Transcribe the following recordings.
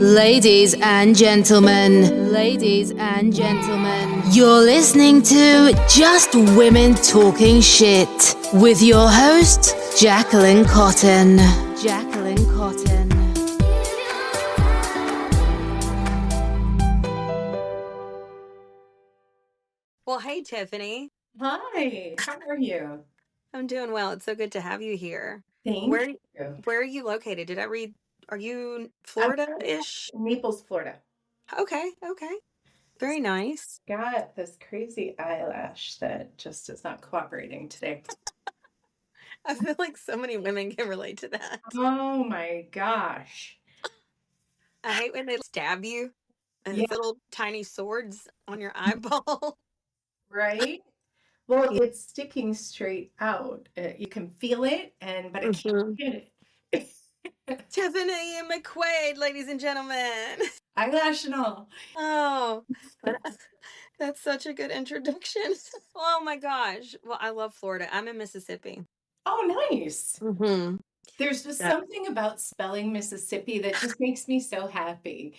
Ladies and gentlemen, you're listening to Just Women Talking Shit with your host, Jacqueline Cotton. Jacqueline Cotton. Well, hey, Tiffany. Hi, how are you? I'm doing well. It's so good to have you here. Thank Where you. where are you located? Did I read? Are you I'm Florida-ish? in Naples, Florida. Okay, okay. Very nice. Got this crazy eyelash that just is not cooperating today. I feel like so many women can relate to that. Oh my gosh. I hate when they stab you and Yeah, it's little tiny swords on your eyeball. right? Well, Yeah. it's sticking straight out. You can feel it, but I can't Mhm. get it. Tiffany and McQuaid, ladies and gentlemen. Eyelash and all. Oh, that- that's such a good introduction. Oh my gosh. Well, I love Florida. I'm in Mississippi. Oh, nice. Mm-hmm. There's just something about spelling Mississippi that just makes me so happy.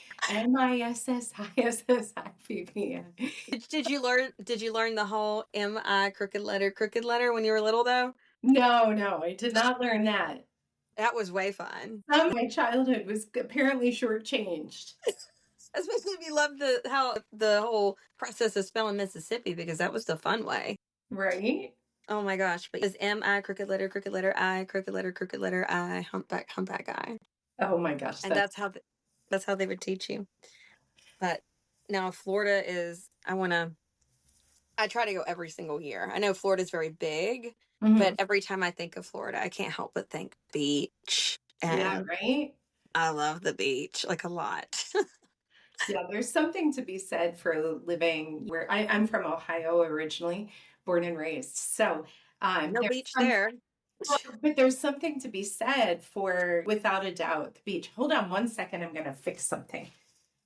Mississippi. Did you learn the whole M-I crooked letter when you were little though? No, I did not learn that. That was way fun. My childhood was apparently shortchanged. Especially if you love how the whole process of spelling Mississippi because that was the fun way. Right? Oh my gosh. But it was M-I crooked letter I, crooked letter I, humpback I. Oh my gosh, And that's how they would teach you. But now Florida is I try to go every single year. I know Florida's very big, but Mhm. every time I think of Florida, I can't help but think beach. Yeah, And right? I love the beach like a lot. Yeah, there's something to be said for living where I'm from Ohio originally, born and raised. So No there's beach some, there. but there's something to be said for, without a doubt, the beach. Hold on one second, I'm gonna fix something.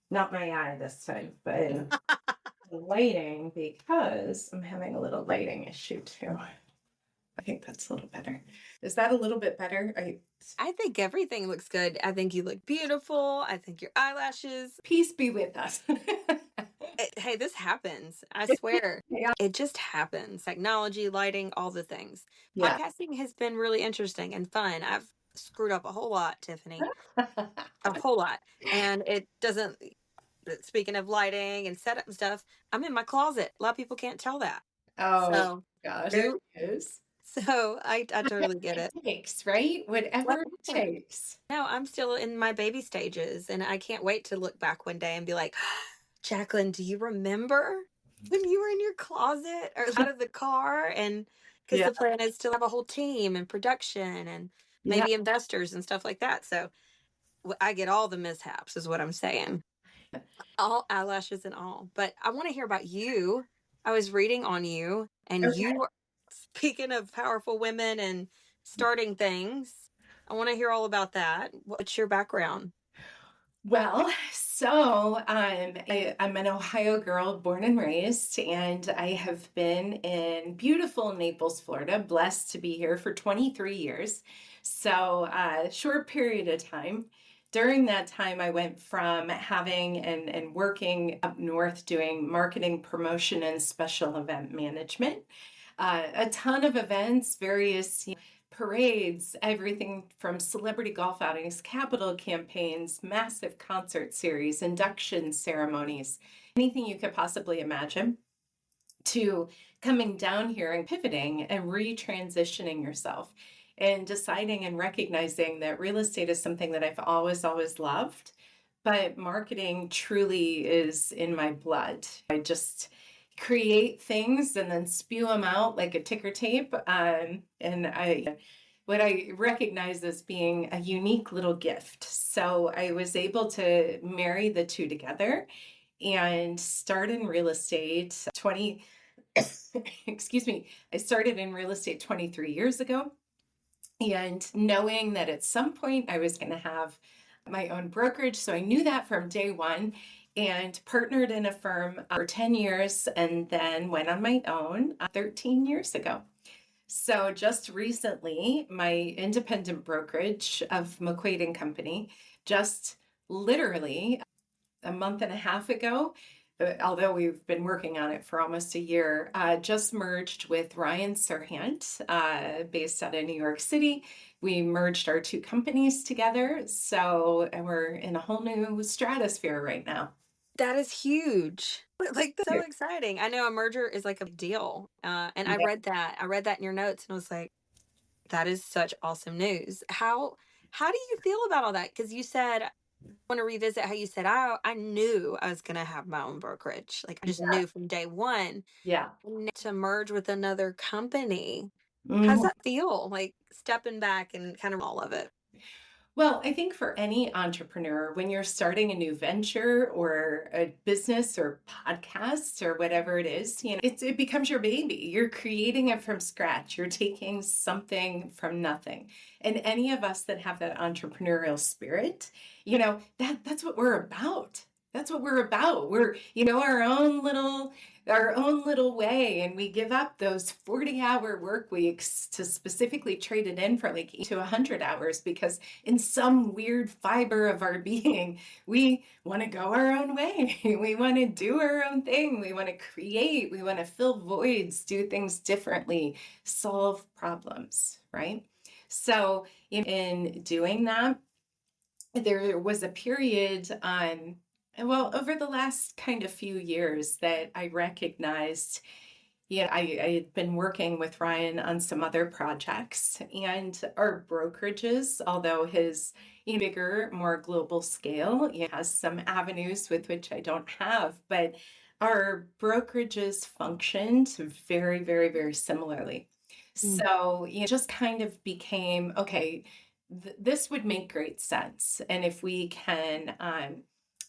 Not my eye this time, but the lighting, because I'm having a little lighting issue too. I think that's a little better. Is that a little bit better? I think everything looks good. I think you look beautiful. I think your eyelashes. Peace be with us. Hey, this happens. I swear. Yeah. It just happens. Technology, lighting, all the things. Yeah. Podcasting has been really interesting and fun. I've screwed up a whole lot, Tiffany. A whole lot. And it doesn't, speaking of lighting and setup and stuff, I'm in my closet. A lot of people can't tell that. Oh So, gosh, there do it is. so I Whatever totally get it. it takes, right? What? Whatever it takes. No, I'm still in my baby stages, and I can't wait to look back one day and be like, Jacqueline, do you remember when you were in your closet or out of the car? And because Yeah. the plan is to have a whole team and production and Yeah. maybe investors and stuff like that. So I get all the mishaps, is what I'm saying. All eyelashes and all. But I want to hear about you. I was reading on you, and Okay. you, speaking of powerful women and starting things, I want to hear all about that. What's your background? Well, so I'm an Ohio girl, born and raised, and I have been in beautiful Naples, Florida, blessed to be here for 23 years. So, short period of time. During that time, I went from having and working up north doing marketing, promotion, and special event management. A ton of events, various parades, everything from celebrity golf outings, capital campaigns, massive concert series, induction ceremonies, anything you could possibly imagine, to coming down here and pivoting and retransitioning yourself and deciding and recognizing that real estate is something that I've always loved, but marketing truly is in my blood. I just create things and then spew them out like a ticker tape. What I recognize as being a unique little gift. So I was able to marry the two together and start in real estate 20 excuse me, I started in real estate 23 years ago, and knowing that at some point I was going to have my own brokerage. So I knew that from day one, and partnered in a firm for 10 years and then went on my own 13 years ago. So just recently, my independent brokerage of McQuaid and Company just literally a month and a half ago, although we've been working on it for almost a year, just merged with Ryan Serhant, based out of New York City. We merged our two companies together. So we're in a whole new stratosphere right now. That is huge. Like, that's so exciting. I know a merger is like a big deal. And I read that. I read that in your notes and I was like, that is such awesome news. How do you feel about all that? Because you said, I want to revisit how you said, I knew I was going to have my own brokerage. Like, I just Yeah. knew from day one. Yeah. And to merge with another company. How's Mhm. that feel? Like, stepping back and kind of all of it. Well, I think for any entrepreneur, when you're starting a new venture or a business or podcast or whatever it is, it becomes your baby. You're creating it from scratch. You're taking something from nothing. And any of us that have that entrepreneurial spirit, that's what we're about. That's what we're about. We're, our own little way, and we give up those 40-hour work weeks to specifically trade it in for like 8 to 100 hours because in some weird fiber of our being, we want to go our own way. We want to do our own thing. We want to create. We want to fill voids, do things differently, solve problems, right? So in doing that, there was a period over the last kind of few years that I recognized, I had been working with Ryan on some other projects, and our brokerages, although his bigger, more global scale, has some avenues with which I don't have, but our brokerages functioned very, very, very similarly. So it just kind of became, okay, this would make great sense. And if we can,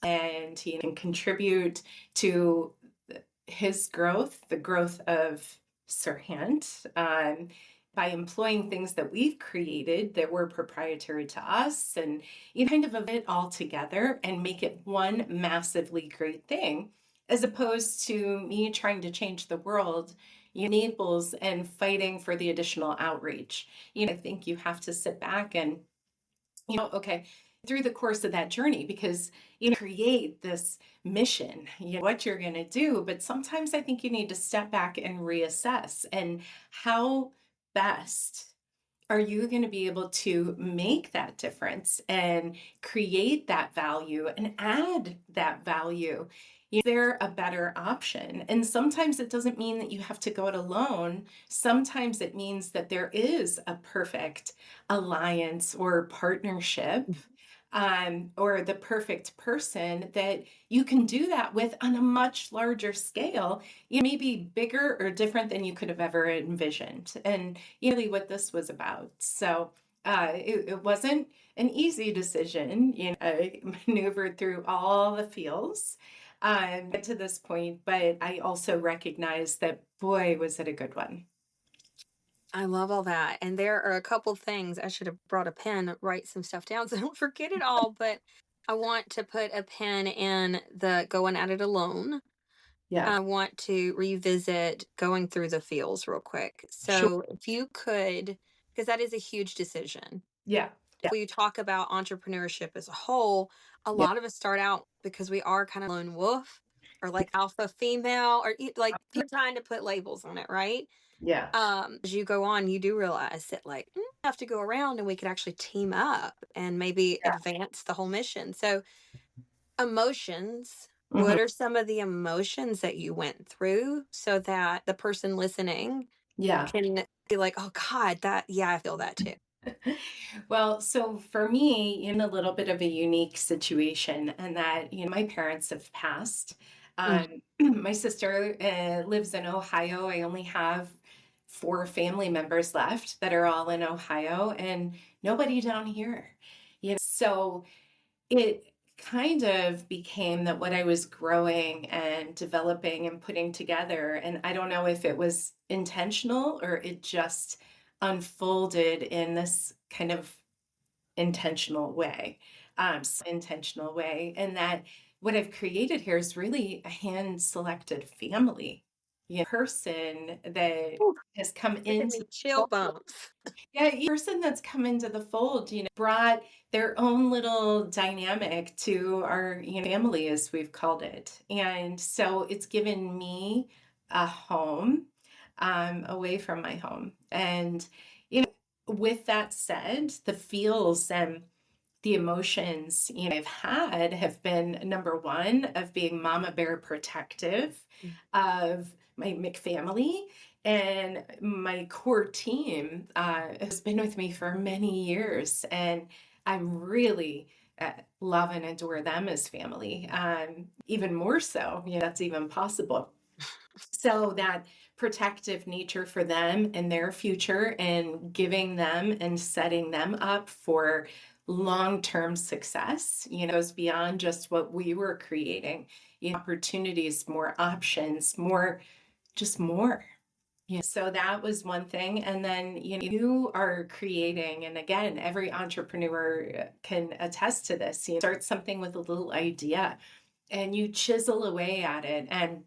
and he can contribute to his growth, the growth of Serhant, by employing things that we've created that were proprietary to us, and kind of it all together and make it one massively great thing, as opposed to me trying to change the world, Naples, and fighting for the additional outreach. I think you have to sit back and, okay, through the course of that journey, because create this mission, what you're going to do, but sometimes I think you need to step back and reassess, and how best are you going to be able to make that difference and create that value and add that value? Is there a better option? And sometimes it doesn't mean that you have to go it alone. Sometimes it means that there is a perfect alliance or partnership, or the perfect person that you can do that with on a much larger scale, maybe bigger or different than you could have ever envisioned. And really what this was about. So it wasn't an easy decision. I maneuvered through all the feels to this point, but I also recognized that, boy, was it a good one. I love all that. And there are a couple things I should have brought a pen, write some stuff down so I don't forget it all. But I want to put a pin in the going at it alone. Yeah. I want to revisit going through the feels real quick. Sure. So if you could, because that is a huge decision. Yeah. If we talk about entrepreneurship as a whole, a Yeah. lot of us start out because we are kind of lone wolf or like alpha female, or like you're trying to put labels on it, right? Yeah. As you go on, you do realize that like we have to go around and we could actually team up and maybe advance the whole mission. So emotions, Mhm. what are some of the emotions that you went through so that the person listening Yeah. can be like, oh God, I feel that too. Well, so for me, in a little bit of a unique situation, and that, my parents have passed. My sister lives in Ohio. I only have 4 family members left that are all in Ohio, and nobody down here. So it kind of became that what I was growing and developing and putting together, and I don't know if it was intentional or it just unfolded in this kind of intentional way, and that what I've created here is really a hand-selected family. person that Ooh, has come giving into me the chill fold. bumps. Yeah, each person that's come into the fold, brought their own little dynamic to our family, as we've called it. And so it's given me a home away from my home. And, with that said, the feels and the emotions I've had have been number one of being mama bear protective of my McFamily, and my core team has been with me for many years, and I really love and adore them as family, even more so, that's even possible. So that protective nature for them and their future, and giving them and setting them up for long-term success, goes beyond just what we were creating, opportunities, more options, more, just more. So that was one thing. And then, you are creating, and again, every entrepreneur can attest to this, start something with a little idea and you chisel away at it, and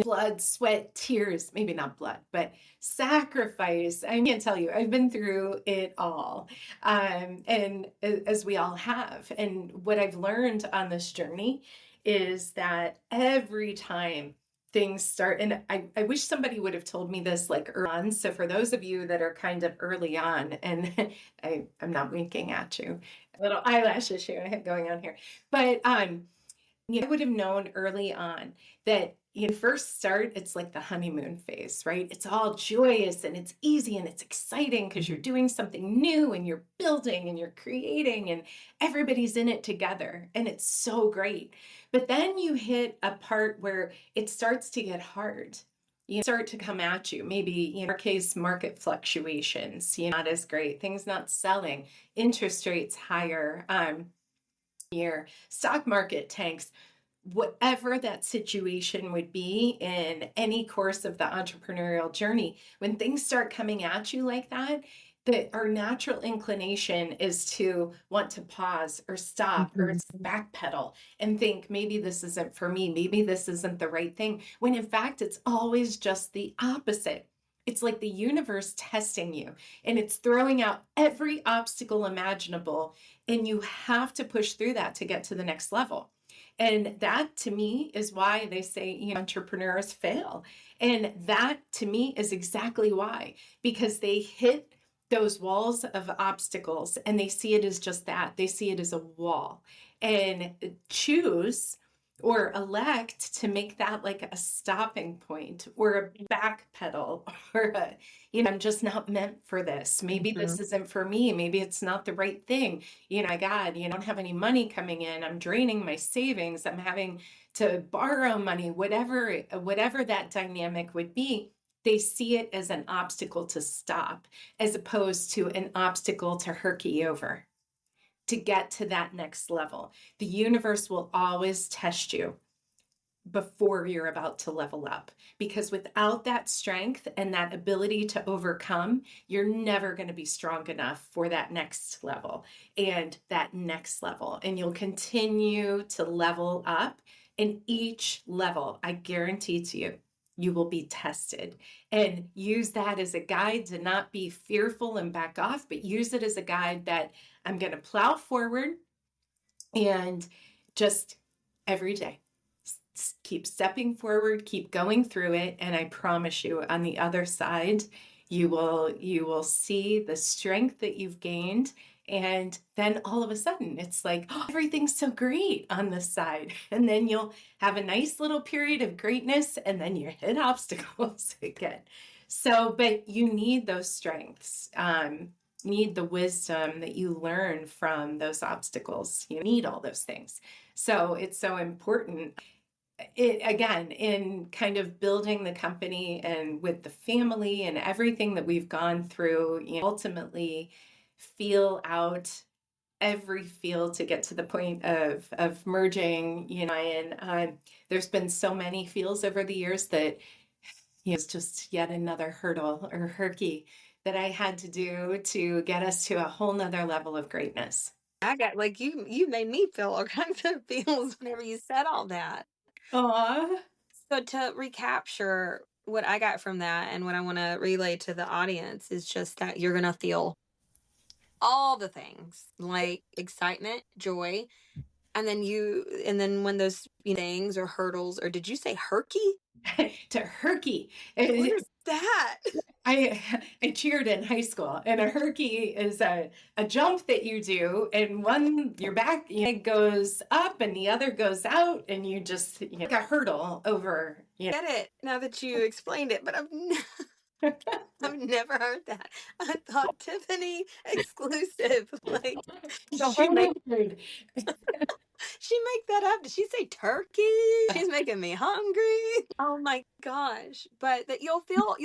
blood, sweat, tears, maybe not blood, but sacrifice. I can't tell you, I've been through it all. And as we all have. And what I've learned on this journey is that every time things start, and I wish somebody would have told me this like early on. So for those of you that are kind of early on, and I'm not winking at you, little eyelash issue I have going on here, but I would have known early on that you first start, it's like the honeymoon phase, right? It's all joyous and it's easy and it's exciting because you're doing something new and you're building and you're creating and everybody's in it together. And it's so great. But then you hit a part where it starts to get hard. You start to come at you. Maybe in our case, market fluctuations, not as great, things not selling, interest rates higher. Your stock market tanks, whatever that situation would be in any course of the entrepreneurial journey, when things start coming at you like that, our natural inclination is to want to pause or stop or backpedal and think, maybe this isn't for me, maybe this isn't the right thing, when in fact it's always just the opposite. It's like the universe testing you, and it's throwing out every obstacle imaginable, and you have to push through that to get to the next level. And that to me is why they say entrepreneurs fail. And that to me is exactly why, because they hit those walls of obstacles and they see it as just that. They see it as a wall, and choose or elect to make that like a stopping point or a back pedal, or I'm just not meant for this. Maybe this isn't for me. Maybe it's not the right thing. My God, don't have any money coming in. I'm draining my savings. I'm having to borrow money, whatever that dynamic would be. They see it as an obstacle to stop, as opposed to an obstacle to herky over, to get to that next level. The universe will always test you before you're about to level up, because without that strength and that ability to overcome, you're never going to be strong enough for that next level and that next level. And you'll continue to level up. In each level, I guarantee to you, you will be tested, and use that as a guide to not be fearful and back off, but use it as a guide that I'm going to plow forward, and just every day keep stepping forward, keep going through it. And I promise you, on the other side, you will see the strength that you've gained. And then all of a sudden it's like, oh, everything's so great on this side. And then you'll have a nice little period of greatness, and then you hit obstacles again. So, but you need those strengths. Need the wisdom that you learn from those obstacles. You need all those things. So it's so important. Again, in kind of building the company and with the family and everything that we've gone through, ultimately feel out every field to get to the point of merging, and there's been so many feels over the years that it's just yet another hurdle or herky that I had to do to get us to a whole nother level of greatness. I got like you made me feel all kinds of feels whenever you said all that. Aw. So to recapture what I got from that and what I want to relay to the audience is just that you're going to feel all the things like excitement, joy, and then when those things or hurdles, or did you say herky? To herky. What is that? I I cheered in high school, and a herky is a jump that you do, and your back goes up and the other goes out, and you just like a hurdle over. Get it now that you explained it, but I've never heard that. I thought Tiffany exclusive. Like The she make whole word. she make that up. Did she say turkey? She's making me hungry. Oh my gosh. But that you'll feel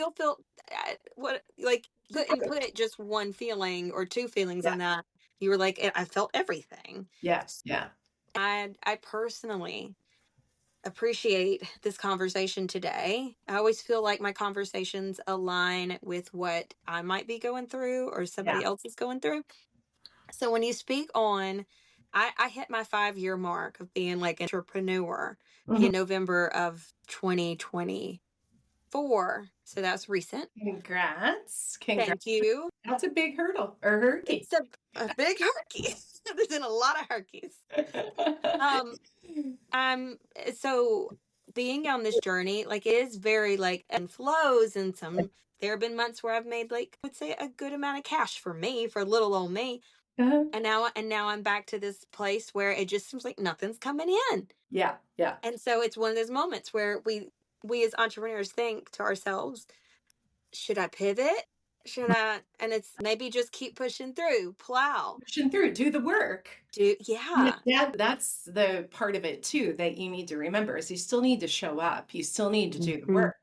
what like put just one feeling or two feelings Yeah. on that. You were like, I felt everything. Yes. Yeah. I personally appreciate this conversation today. I always feel like my conversations align with what I might be going through or somebody Yeah. else is going through. So when you speak on, I hit my 5-year mark of being like an entrepreneur Mhm. in November of 2024. So that's recent. Congrats. Thank you. That's a big hurdle or herky. It's a big herky. There's been a lot of herkies. Um, so being on this journey, like it is very like and flows and there have been months where I've made like I would say a good amount of cash for me, for little old me. And now I'm back to this place where it just seems like nothing's coming in. Yeah. Yeah. And so it's one of those moments where we as entrepreneurs think to ourselves, should I pivot? Should I? And it's maybe just keep pushing through, plow, Pushing through, do the work. yeah. That's the part of it too that you need to remember is you still need to show up. You still need to do the Mhm. work.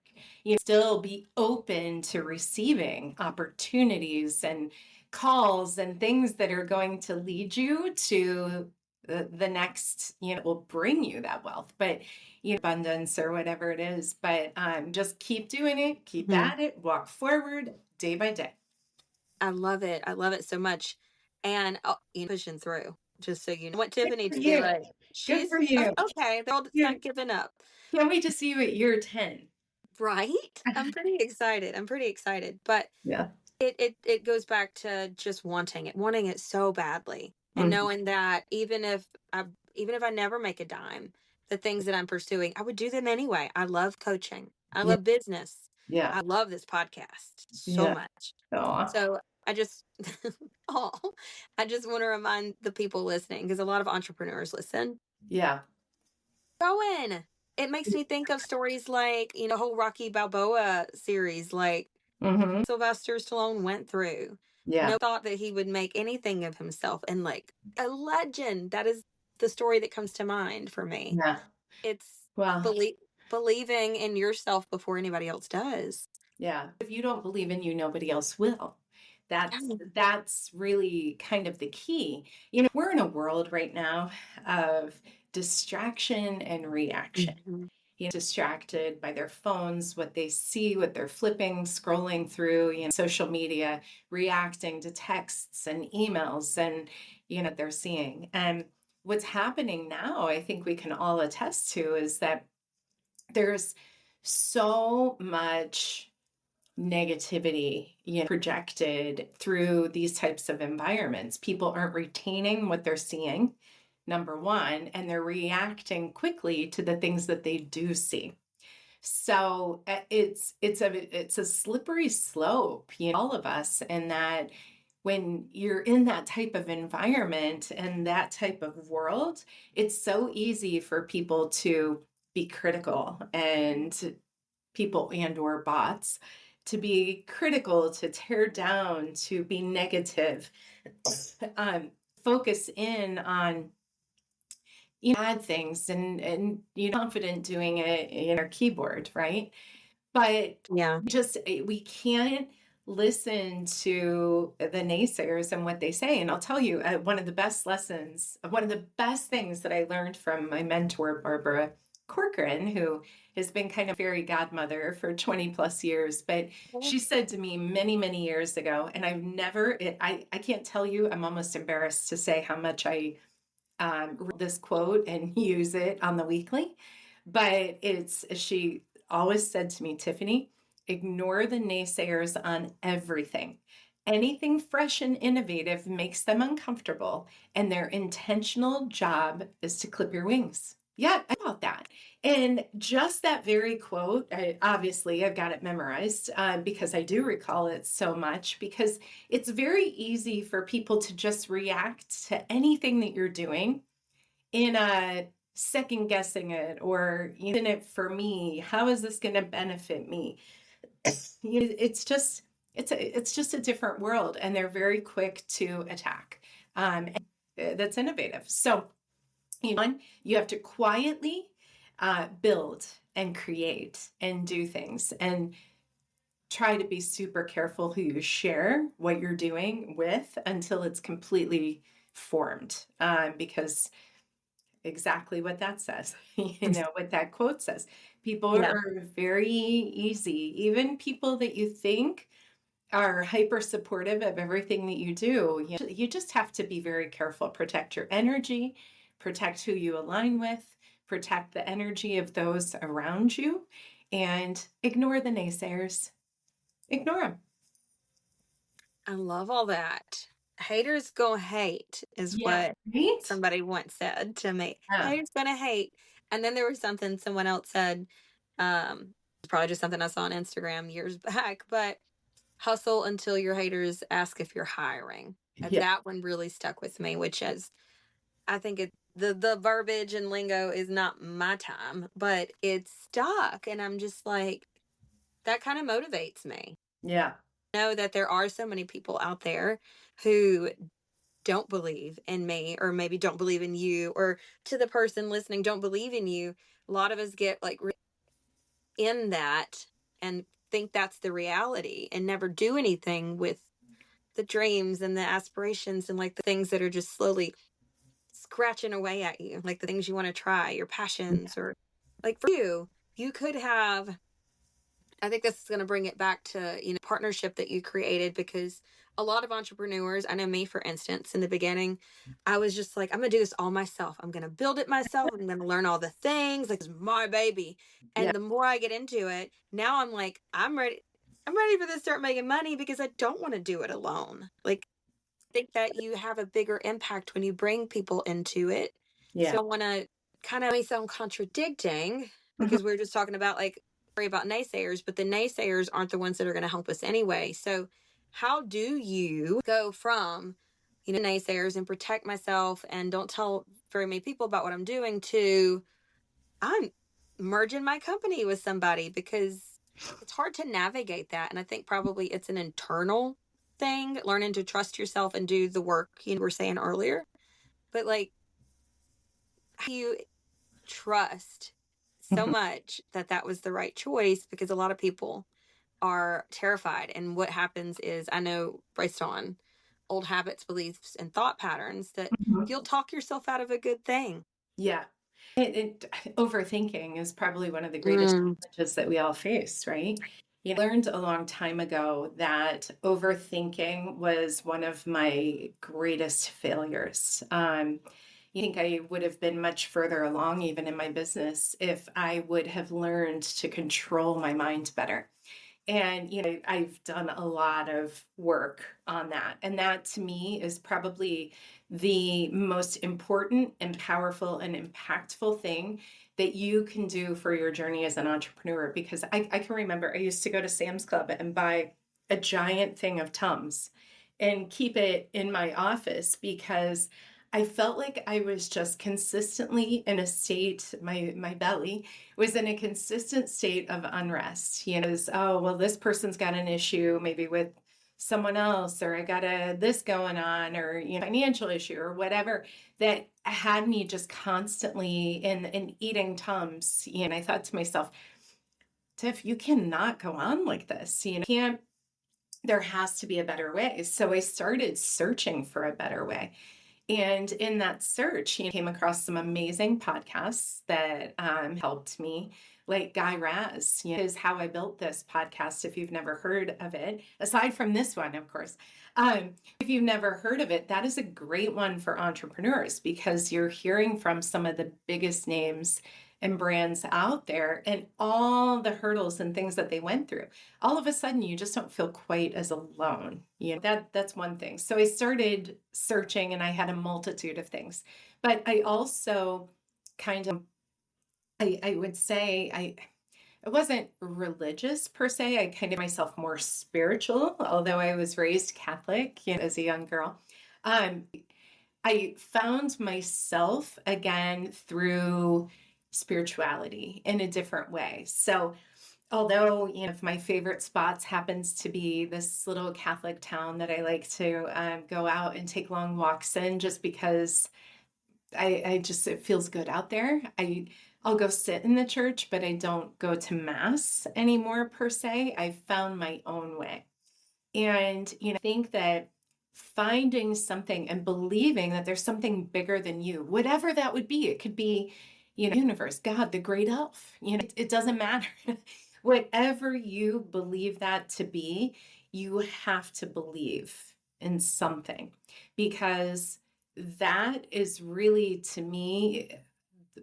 You still be open to receiving opportunities and calls and things that are going to lead you to the next, will bring you that wealth, but abundance or whatever it is. But just keep doing it, keep Mhm. at it, walk forward day by day. I love it. I love it so much. And pushing through. Just so you know, I want Tiffany For to be you. like, Good she's for you. okay. They're all it's Yeah. not giving up. Can't wait to see you at year 10. Right? I'm pretty excited. I'm pretty excited. But Yeah. it goes back to just wanting it so badly. And knowing that even if I never make a dime, the things that I'm pursuing, I would do them anyway. I love coaching. I Yeah. love business. Yeah. I love this podcast so Yeah. much. Aw. So I just oh, I just want to remind the people listening, because a lot of entrepreneurs listen. Yeah. Going. It makes me think of stories like, whole Rocky Balboa series, like Mm-hmm. Sylvester Stallone went through. Yeah. No thought that he would make anything of himself, and like a legend. That is the story that comes to mind for me. Yeah. It's Well, believing in yourself before anybody else does. yeah. If you don't believe in you, nobody else will. That's really kind of the key. We're in a world right now of distraction and reaction. Mhm. Distracted by their phones, what they see, what they're flipping, scrolling through, social media, reacting to texts and emails and, they're seeing. And what's happening now, I think we can all attest to, is that there's so much negativity, projected through these types of environments. People aren't retaining what they're seeing, number one, and they're reacting quickly to the things that they do see. So it's a slippery slope, all of us, and that when you're in that type of environment and that type of world, it's so easy for people to be critical, and people and or bots to be critical, to tear down, to be negative, focus in on bad things, and you're confident doing it in our keyboard, right? But Yeah. we can't listen to the naysayers and what they say. And I'll tell you, one of the best things that I learned from my mentor, Barbara Corcoran, who has been kind of fairy godmother for 20 plus years. But she said to me many, many years ago, and I can't tell you, I'm almost embarrassed to say how much I read this quote and use it on the weekly. But she always said to me, Tiffany, ignore the naysayers on everything. Anything fresh and innovative makes them uncomfortable, and their intentional job is to clip your wings. Yeah, about that. And just that very quote, obviously I've got it memorized because I do recall it so much, because it's very easy for people to just react to anything that you're doing in a second guessing it, or in it for me, how is this going to benefit me? It's just a different world, and they're very quick to attack. That's innovative. So you have to quietly build and create and do things, and try to be super careful who you share what you're doing with until it's completely formed, because exactly what that says, what that quote says. People are very easy, even people that you think are hyper supportive of everything that you do. You just have to be very careful, protect your energy, protect who you align with, protect the energy of those around you, and ignore the naysayers. Ignore them. I love all that. Haters gonna hate is what Right? somebody once said to me. Yeah. Haters gonna hate. And then there was something someone else said. It's probably just something I saw on Instagram years back, but hustle until your haters ask if you're hiring. Yeah. That one really stuck with me, which is, I think the verbiage and lingo is not my time, but it's stuck. And I'm just like, that kind of motivates me. Yeah. Know that there are so many people out there who don't believe in me, or maybe don't believe in you, or to the person listening, don't believe in you. A lot of us get like in that and think that's the reality, and never do anything with the dreams and the aspirations, and like the things that are just slowly scratching away at you, like the things you want to try, your passions, or like for you, you could have, I think this is going to bring it back to, partnership that you created, because a lot of entrepreneurs, I know me, for instance, in the beginning, I was just like, I'm going to do this all myself. I'm going to build it myself. I'm going to learn all the things. Like, it's my baby. Yeah. And the more I get into it, now I'm like, I'm ready. I'm ready for this to start making money, because I don't want to do it alone. Like, I think that you have a bigger impact when you bring people into it. Yeah. So I want to kind of sound contradicting, Mhm. because we were just talking about like, worry about naysayers, but the naysayers aren't the ones that are going to help us anyway. So how do you go from, naysayers and protect myself and don't tell very many people about what I'm doing, to I'm merging my company with somebody? Because it's hard to navigate that. And I think probably it's an internal thing, learning to trust yourself and do the work you were saying earlier. But like, how do you trust so Mhm. much that that was the right choice? Because a lot of people are terrified. And what happens is, I know based on old habits, beliefs, and thought patterns, that Mhm. you'll talk yourself out of a good thing. Yeah. Overthinking is probably one of the greatest Mm. challenges that we all face, right? You learned a long time ago that overthinking was one of my greatest failures. You think I would have been much further along, even in my business, if I would have learned to control my mind better. And, I've done a lot of work on that. And that to me is probably the most important and powerful and impactful thing that you can do for your journey as an entrepreneur. Because I can remember I used to go to Sam's Club and buy a giant thing of Tums and keep it in my office, because I felt like I was just consistently in a state, my belly was in a consistent state of unrest. Oh, well, this person's got an issue maybe with someone else, or I got this going on, or financial issue, or whatever, that had me just constantly in eating Tums. And I thought to myself, Tiff, you cannot go on like this. Can't. There has to be a better way. So I started searching for a better way. And in that search, came across some amazing podcasts that helped me like Guy Raz, is How I Built This podcast. If you've never heard of it, aside from this one, of course, if you've never heard of it, that is a great one for entrepreneurs because you're hearing from some of the biggest names and brands out there and all the hurdles and things that they went through. All of a sudden, you just don't feel quite as alone. That's one thing. So I started searching and I had a multitude of things, but I also I would say I wasn't religious per se. I kind of myself more spiritual, although I was raised Catholic, as a young girl. I found myself again through spirituality in a different way. So although, my favorite spots happens to be this little Catholic town that I like to go out and take long walks in just because it feels good out there. I'll go sit in the church, but I don't go to mass anymore per se. I found my own way. And, I think that finding something and believing that there's something bigger than you, whatever that would be, it could be, universe, God, the great elf, it doesn't matter. Whatever you believe that to be, you have to believe in something because that is really, to me,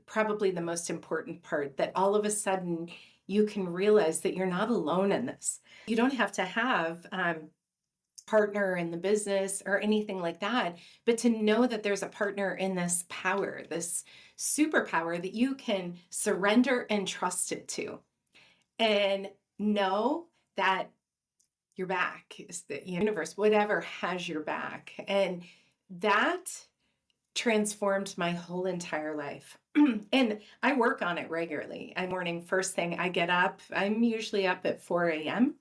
probably the most important part, that all of a sudden you can realize that you're not alone in this. You don't have to have partner in the business or anything like that, but to know that there's a partner in this power, this superpower that you can surrender and trust it to, and know that your back is the universe, whatever has your back. And that transformed my whole entire life. And I work on it regularly. I'm morning, first thing I get up, I'm usually up at 4 a.m.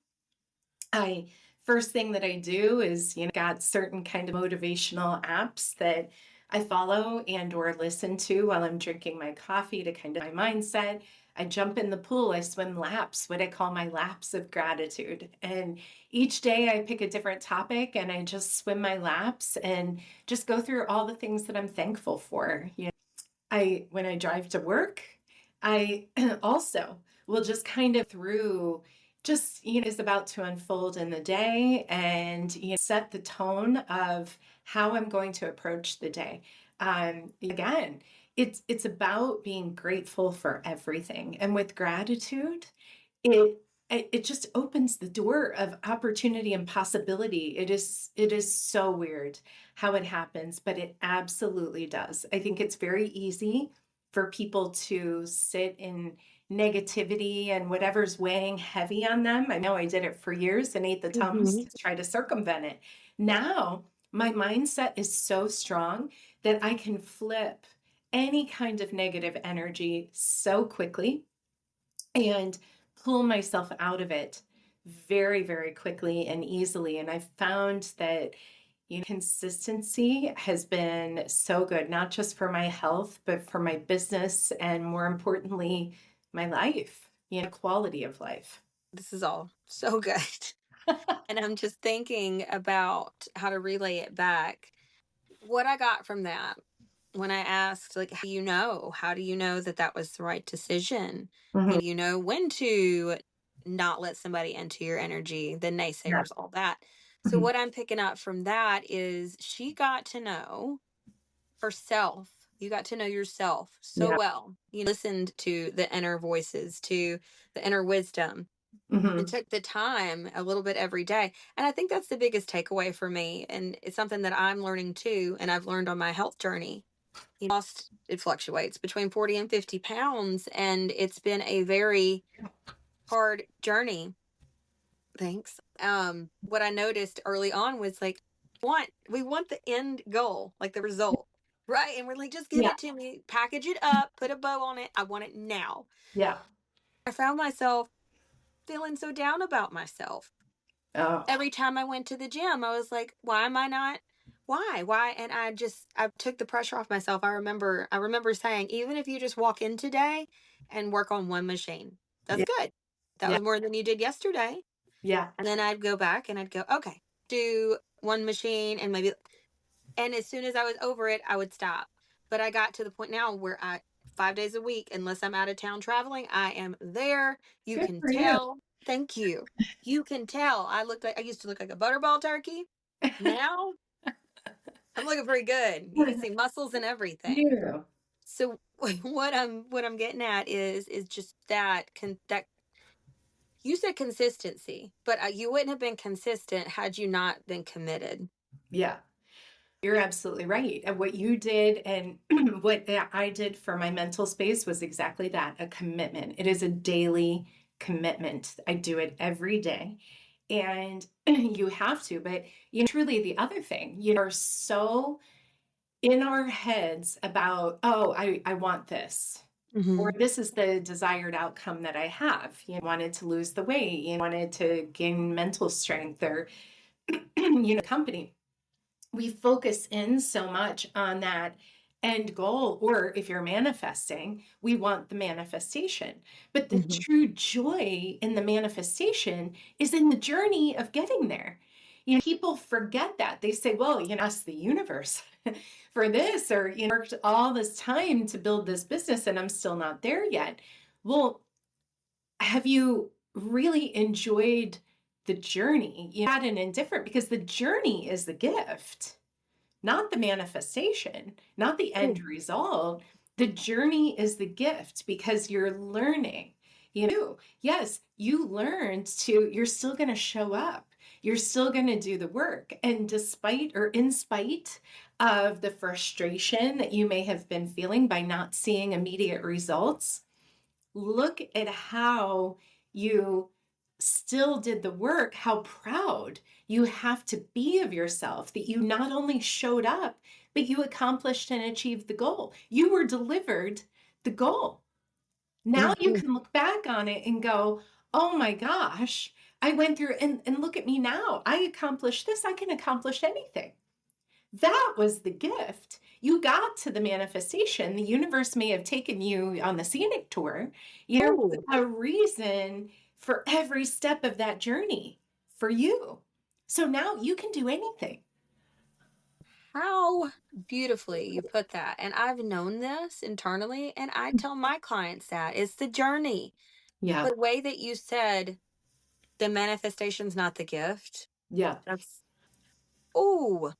First thing that I do is, got certain kind of motivational apps that I follow and or listen to while I'm drinking my coffee to kind of my mindset. I jump in the pool, I swim laps, what I call my laps of gratitude. And each day I pick a different topic and I just swim my laps and just go through all the things that I'm thankful for. When I drive to work, I also will just kind of through just, is about to unfold in the day and, set the tone of how I'm going to approach the day. Again, it's about being grateful for everything. And with gratitude, it just opens the door of opportunity and possibility. It is so weird how it happens, but it absolutely does. I think it's very easy for people to sit in negativity and whatever's weighing heavy on them. I know I did it for years and ate the Tums to try to circumvent it. Now, my mindset is so strong that I can flip any kind of negative energy so quickly and pull myself out of it very, very quickly and easily. And I've found that consistency has been so good, not just for my health, but for my business and more importantly, my life, quality of life. This is all so good. And I'm just thinking about how to relay it back. What I got from that when I asked, like, how do you know that that was the right decision? Mhm. When to not let somebody into your energy, the naysayers, all that. So Mhm. what I'm picking up from that is she got to know herself. You got to know yourself so Yeah. well. You listened to the inner voices, to the inner wisdom, and took the time a little bit every day. And I think that's the biggest takeaway for me. And it's something that I'm learning too. And I've learned on my health journey. It fluctuates between 40 and 50 pounds. And it's been a very hard journey. Thanks. What I noticed early on was like, we want the end goal, like the result, right? And we're like, just give Yeah. it to me, package it up, put a bow on it. I want it now. Yeah. I found myself feeling so down about myself. Oh. Every time I went to the gym, I was like, why am I not? Why? And I took the pressure off myself. I remember saying, even if you just walk in today and work on one machine, that's Yeah. good. That Yeah. was more than you did yesterday. Yeah. And then I'd go back and I'd go, okay, do one machine and as soon as I was over it, I would stop. But I got to the point now where 5 days a week. Unless I'm out of town traveling, I am there. You Good can for you. tell. Thank you. You can tell. I used to look like a butterball turkey. Now I'm looking pretty good. You can see muscles and everything. You. So what I'm getting at is just that that you said consistency, but you wouldn't have been consistent had you not been committed. Yeah. You're absolutely right. And what you did and what I did for my mental space was exactly that, a commitment. It is a daily commitment. I do it every day. And you have to, but truly the other thing, you are so in our heads about, oh, I want this. Or Mm-hmm. this is the desired outcome that I have. You wanted to lose the weight, you wanted to gain mental strength or, company. We focus in so much on that end goal, or if you're manifesting, we want the manifestation. But the Mm-hmm. true joy in the manifestation is in the journey of getting there. People forget that. They say, well, ask the universe for this, or worked all this time to build this business and I'm still not there yet. Well, have you really enjoyed the journey? You had an indifferent, because the journey is the gift, not the manifestation, not the end result. The journey is the gift because you're learning. Yes, you learned you're still going to show up. You're still going to do the work. And despite or in spite of the frustration that you may have been feeling by not seeing immediate results, look at how you still did the work, how proud you have to be of yourself that you not only showed up, but you accomplished and achieved the goal. You were delivered the goal. Now you Mm-hmm. can look back on it and go, oh my gosh, I went through and look at me now. I accomplished this. I can accomplish anything. That was the gift. You got to the manifestation. The universe may have taken you on the scenic tour. There was Oh, a reason for every step of that journey for you. So now you can do anything. how beautifully you put that. And I've known this internally, and I tell my clients that it's the journey. Yeah. But the way that you said the manifestation's not the gift, Yeah. that's, oh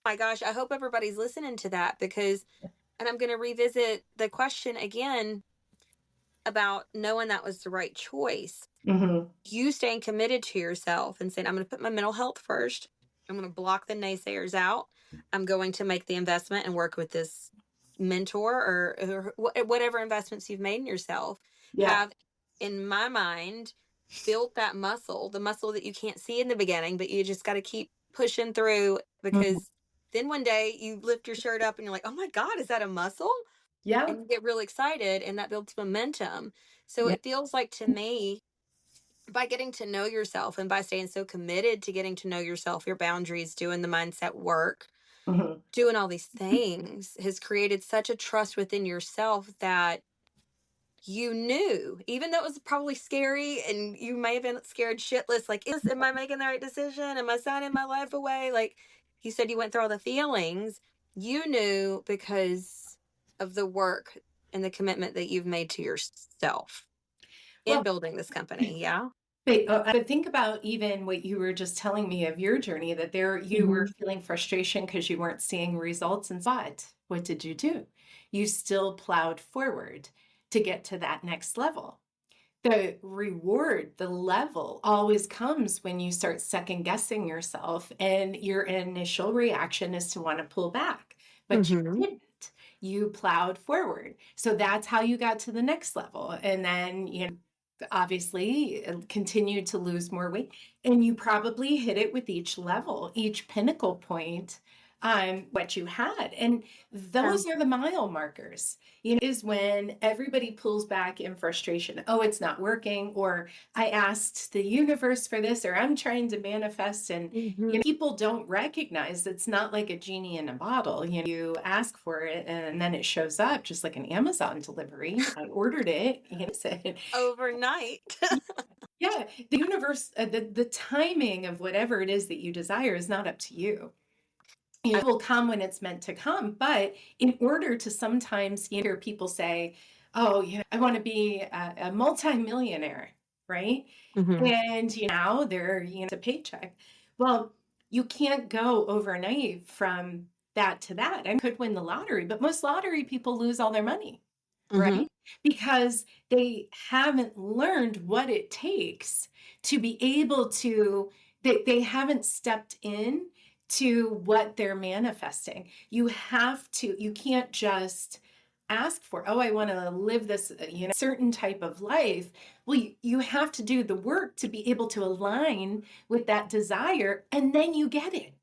my gosh, I hope everybody's listening to that because, and I'm going to revisit the question again about knowing that was the right choice. Mm-hmm. You staying committed to yourself and saying, I'm going to put my mental health first. I'm going to block the naysayers out. I'm going to make the investment and work with this mentor or whatever investments you've made in yourself. Yeah. Have, in my mind, built that muscle, the muscle that you can't see in the beginning, but you just got to keep pushing through Mm-hmm. because then one day you lift your shirt up and you're like, oh my God, is that a muscle? Yeah. And you get really excited and that builds momentum. So Yeah. it feels like to me, by getting to know yourself and by staying so committed to getting to know yourself, your boundaries, doing the mindset work, Mm-hmm. doing all these things has created such a trust within yourself that you knew, even though it was probably scary and you may have been scared shitless, like, am I making the right decision? Am I signing my life away? Like you said, you went through all the feelings. You knew because of the work and the commitment that you've made to yourself in Well, building this company. Yeah. but think about even what you were just telling me of your journey, that you were feeling frustration because you weren't seeing results. And what did you do? You still plowed forward to get to that next level. The reward, the level always comes when you start second guessing yourself, and your initial reaction is to want to pull back, but you Mm-hmm. didn't. You plowed forward. So that's how you got to the next level. And then, obviously continued to lose more weight. And you probably hit it with each level, each pinnacle point, what you had. And those are the mile markers, is when everybody pulls back in frustration. Oh, it's not working. Or I asked the universe for this, or I'm trying to manifest. And Mm-hmm. people don't recognize it's not like a genie in a bottle. You ask for it and then it shows up just like an Amazon delivery. I ordered it. Overnight. Yeah, the universe, the timing of whatever it is that you desire is not up to you. It will come when it's meant to come. But in order to sometimes hear people say, oh, I want to be a multimillionaire, right? Mm-hmm. And now they're, it's a paycheck. Well, you can't go overnight from that to that. I could win the lottery, but most lottery people lose all their money, Mm-hmm. right? Because they haven't learned what it takes to be able to, they haven't stepped in to what they're manifesting. You can't just ask for, oh, I want to live this, certain type of life. Well, you have to do the work to be able to align with that desire, and then you get it.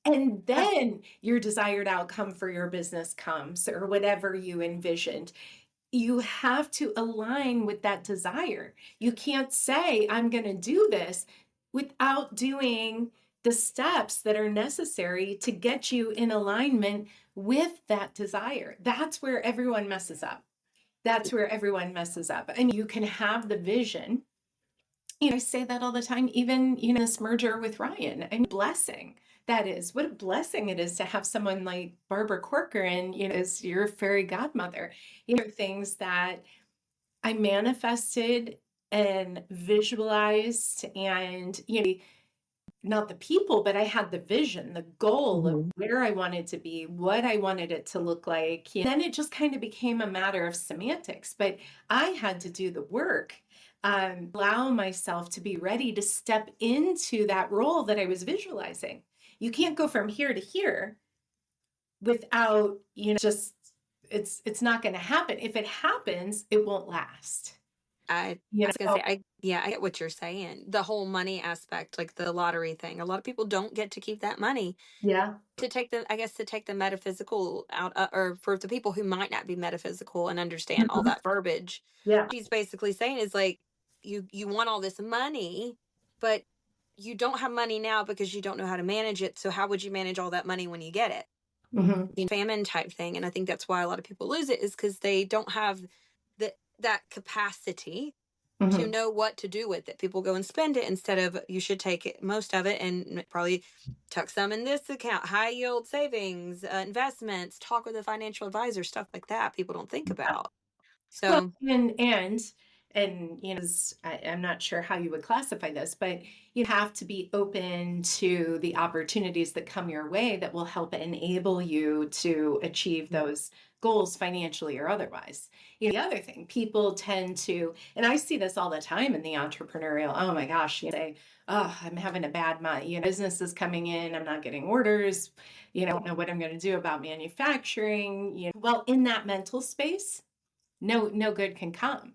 And then your desired outcome for your business comes, or whatever you envisioned. You have to align with that desire. You can't say, I'm going to do this without doing the steps that are necessary to get you in alignment with that desire. That's where everyone messes up. That's where everyone messes up. I mean, you can have the vision. I say that all the time, even, this merger with Ryan. I mean, blessing. That is, what a blessing it is to have someone like Barbara Corcoran, as your fairy godmother. Things that I manifested and visualized, and, not the people, but I had the vision, the goal of Mm-hmm. where I wanted to be, what I wanted it to look like. Then it just kind of became a matter of semantics, but I had to do the work, allow myself to be ready to step into that role that I was visualizing. You can't go from here to here without, just, it's not going to happen. If it happens, it won't last. I was gonna say, I get what you're saying. The whole money aspect, like the lottery thing. A lot of people don't get to keep that money. Yeah. To take the metaphysical out, or for the people who might not be metaphysical and understand all that verbiage. Yeah. She's basically saying is like, you want all this money, but you don't have money now because you don't know how to manage it. So how would you manage all that money when you get it? Mm-hmm. Famine type thing. And I think that's why a lot of people lose it, is because they don't have that capacity to know what to do with it. People go and spend it instead of, you should take it, most of it, and probably tuck some in this account, high yield savings, investments, talk with a financial advisor, stuff like that. People don't think about. Well, So and I'm not sure how you would classify this, but you have to be open to the opportunities that come your way that will help enable you to achieve those goals financially or otherwise. The other thing, people tend to, and I see this all the time in the entrepreneurial, oh my gosh, say, oh, I'm having a bad month, business is coming in, I'm not getting orders, I don't know what I'm going to do about manufacturing. Well, in that mental space, no good can come.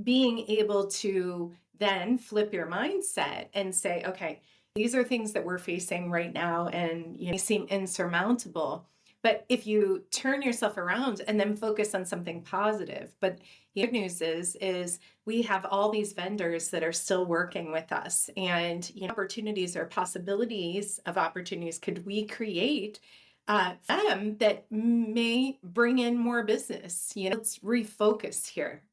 Being able to then flip your mindset and say, okay, these are things that we're facing right now, and they seem insurmountable. But if you turn yourself around and then focus on something positive, but the good news is we have all these vendors that are still working with us, and opportunities or possibilities of opportunities could we create them that may bring in more business. Let's refocus here,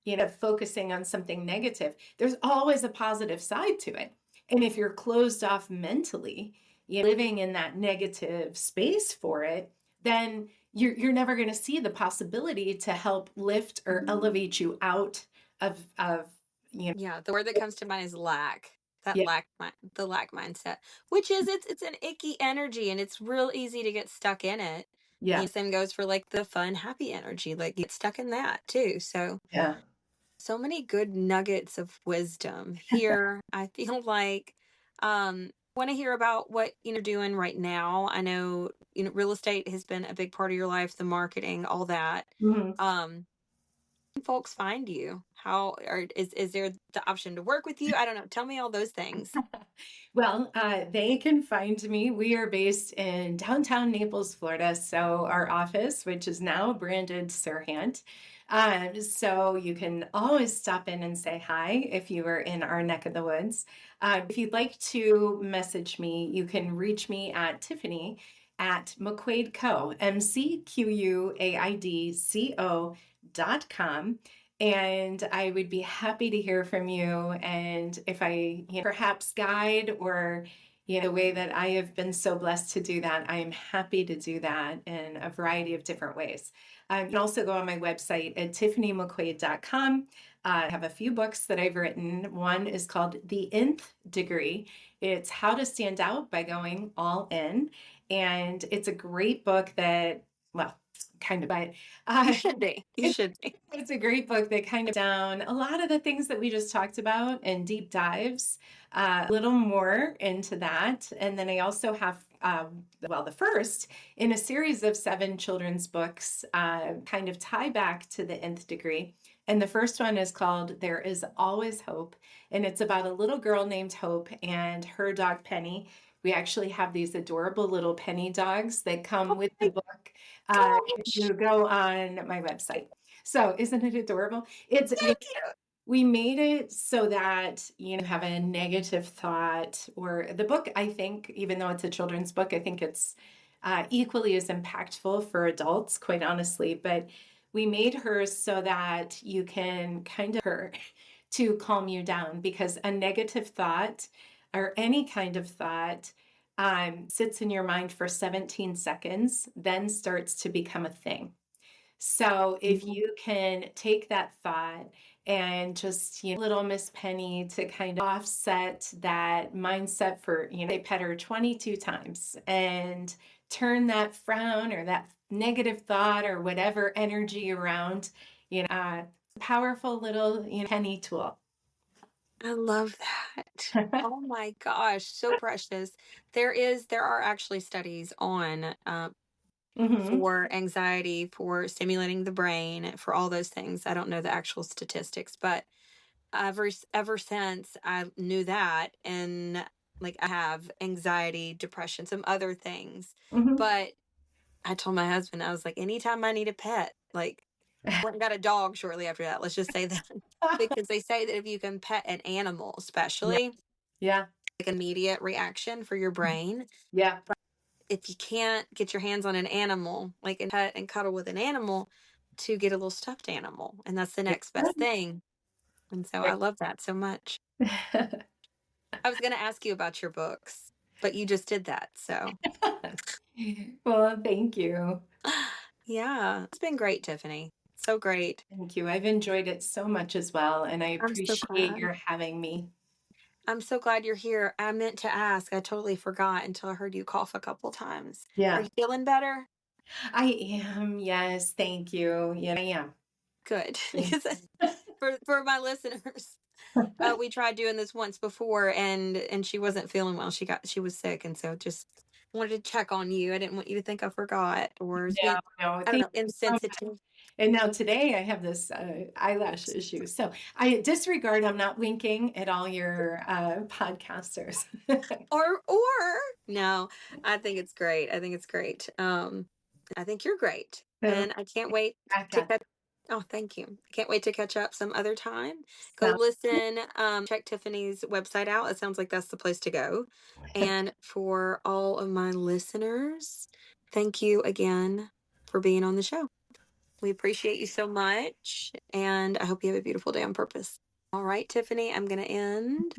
focusing on something negative. There's always a positive side to it. And if you're closed off mentally, living in that negative space for it, then you're never going to see the possibility to help lift or elevate you out of yeah, the word that comes to mind is lack. That yeah, the lack mindset, which is, it's an icky energy, and it's real easy to get stuck in it. yeah, Same goes for like the fun, happy energy, like get stuck in that too. yeah. So many good nuggets of wisdom here. I feel like, want to hear about what you're doing right now. I know, real estate has been a big part of your life, the marketing, all that. Mhm. Can folks find you? How, or is there the option to work with you? I don't know. Tell me all those things. Well, they can find me. We are based in downtown Naples, Florida. So our office, which is now branded Serhant. So you can always stop in and say hi if you are in our neck of the woods. If you'd like to message me, you can reach me at Tiffany at McQuaid Co, McQuaidco.com. And I would be happy to hear from you. And if I perhaps guide or the way that I have been so blessed to do that, I am happy to do that in a variety of different ways. You can also go on my website at tiffanymcquaid.com. I have a few books that I've written. One is called The Nth Degree. It's how to stand out by going all in. And it's a great book that, well, kind of, but You should be. You should be. it's a great book that kind of down a lot of the things that we just talked about and deep dives a little more into that. And then I also have, the first in a series of 7 children's books, kind of tie back to the Nth Degree. And the first one is called There Is Always Hope. And it's about a little girl named Hope and her dog Penny. We actually have these adorable little Penny dogs that come with the book. If you go on my website. So isn't it adorable? It's So cute. we made it so that have a negative thought, or the book, I think, even though it's a children's book, I think it's equally as impactful for adults, quite honestly. But we made hers so that you can kind of her to calm you down, because a negative thought or any kind of thought sits in your mind for 17 seconds, then starts to become a thing. So if you can take that thought and just, little Miss Penny to kind of offset that mindset for, they pet her 22 times and turn that frown or that negative thought or whatever energy around, powerful little Penny tool. I love that. Oh my gosh, so precious. There are actually studies on for anxiety, for stimulating the brain, for all those things. I don't know the actual statistics, but ever since I knew that, and like I have anxiety, depression, some other things. But I told my husband, I was like, anytime I need a pet, like went and got a dog shortly after that. Let's just say that. Because they say that if you can pet an animal, especially, Yeah. like immediate reaction for your brain. Yeah. But if you can't get your hands on an animal, like and pet and cuddle with an animal, to get a little stuffed animal, and that's the next best thing. And so I love that so much. I was going to ask you about your books, but you just did that. So, well, thank you. Yeah, it's been great, Tiffany. So great. Thank you. I've enjoyed it so much as well, and I I'm so appreciate glad. your having me. I'm so glad you're here. I meant to ask. I totally forgot until I heard you cough a couple times. Yeah. Are you feeling better? I am. Yes. Thank you. Yeah, I am. Good. for my listeners, we tried doing this once before, and she wasn't feeling well. She was sick, and so just wanted to check on you. I didn't want you to think I forgot or No, I don't know, insensitive. And now today I have this eyelash issue. So I disregard, I'm not winking at all your podcasters. or no, I think it's great. I think it's great. I think you're great. And I can't wait to catch. Oh, thank you. I can't wait to catch up some other time. Go listen, check Tiffany's website out. It sounds like that's the place to go. And for all of my listeners, thank you again for being on the show. We appreciate you so much. And I hope you have a beautiful day on purpose. All right, Tiffany, I'm going to end.